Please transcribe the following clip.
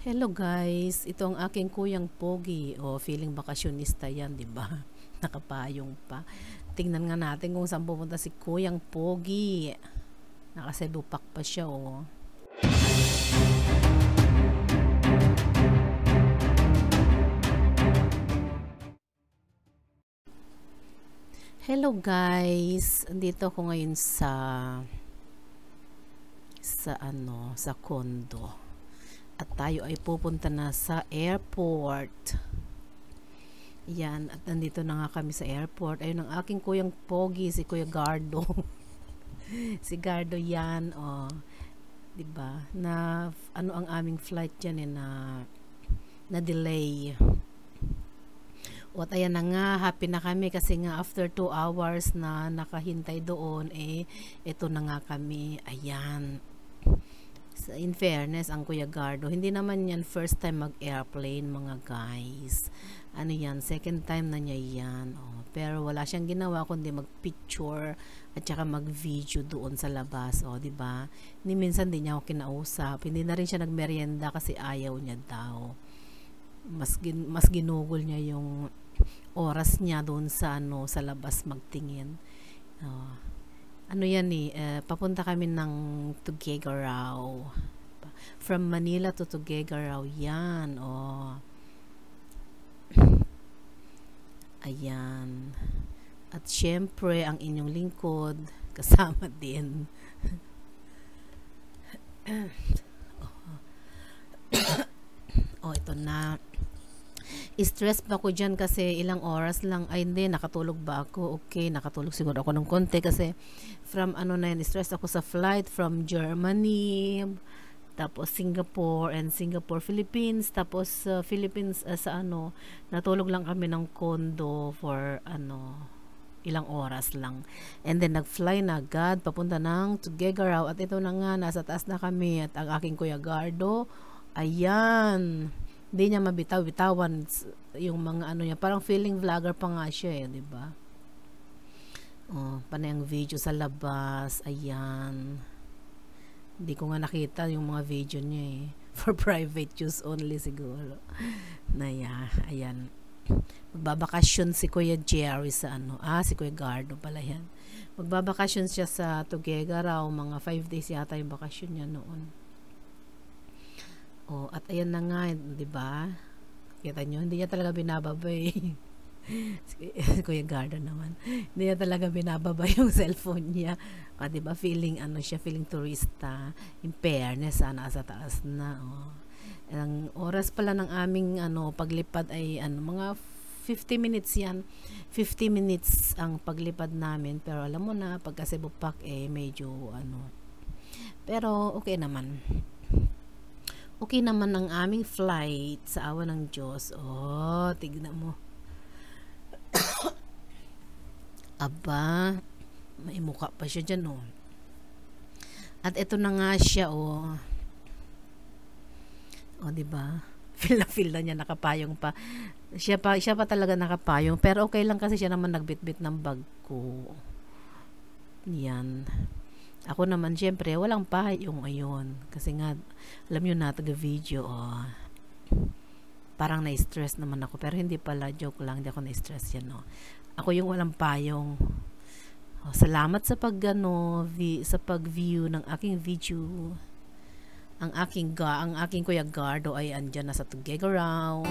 Hello guys, ito ang aking kuyang Pogi. O, feeling bakasyonista yan, di ba? Nakapayong pa. Tingnan nga natin kung saan pupunta si kuyang Pogi. Nakaselupak pa siya, oh. Hello guys, andito ako ngayon sa condo. At tayo ay pupunta na sa airport. Yan, at nandito na nga kami sa airport. Ayun ang aking kuyang Pogi, si Kuya Gardo. Si Gardo yan, oh. 'Di ba? Na ano ang aming flight diyan na delay. O, at ayan na nga, happy na kami kasi nga after 2 hours na nakahintay doon, ito na nga kami. Ayan. In fairness, ang Kuya Gardo, hindi naman yan first time mag-airplane, mga guys. Ano yan, second time na niya yan. Oh, pero wala siyang ginawa kundi mag-picture at saka mag-video doon sa labas. Oh, 'di ba? Ni minsan din niya ako kinausap. Hindi na rin siya nagmerienda kasi ayaw niya daw. Mas ginugol niya yung oras niya doon sa labas magtingin. Oh, ano yan papunta kami ng Tuguegarao. From Manila to Tuguegarao yan. Oh. Ayan. At syempre, ang inyong lingkod, kasama din. Oh, ito na. Stress pa ko dyan kasi ilang oras lang. Ay, hindi, nakatulog ba ako? Okay, nakatulog siguro ako ng konti kasi from stress ako sa flight from Germany, tapos Singapore, Philippines, tapos Philippines natulog lang kami ng condo for ilang oras lang. And then nag-fly na agad papunta ng Tuguegarao at ito na nga, nasa taas na kami at ang aking Kuya Gardo, ayan. Hindi niya mabitaw-bitawan yung mga niya. Parang feeling vlogger pa nga siya, di ba? Oh, panay ang video sa labas. Ayan. Hindi ko nga nakita yung mga video niya For private use only siguro. Ayan. Magbabakasyon si Kuya Jerry sa si Kuya Gardo pala yan. Magbabakasyon siya sa Tuguegarao. Mga 5 days yata yung bakasyon niya noon. Oh, at ayan na nga, 'di ba? Kita nyo, hindi niya talaga binababay. Si Kuya Gardo naman. Hindi niya talaga binababay yung cellphone niya. 'Di ba? Feeling feeling turista. In fairness, nasa taas na. Oh. Ang oras pala ng aming paglipad ay mga 50 minutes yan. 50 minutes ang paglipad namin. Pero alam mo na, pagka Cebu Pac medyo Pero okay naman. Okay naman ang aming flight sa awa ng Diyos. Oh, tignan mo. Aba, may mukha pa siya dyan, oh. At ito na nga siya, oh. Oh, diba? Feel na niya, nakapayong pa. Siya pa talaga nakapayong. Pero okay lang kasi siya naman nagbitbit ng bag ko. Yan. Ako naman, syempre, walang payong ayun. Kasi nga, alam nyo na, taga-video, oh. Parang na-stress naman ako. Pero hindi pala, joke lang, hindi ako na-stress yan, oh. Ako yung walang payong. Oh, salamat sa sa pag-view ng aking video. Ang aking Kuya Gardo ay andyan na sa Tuguegarao.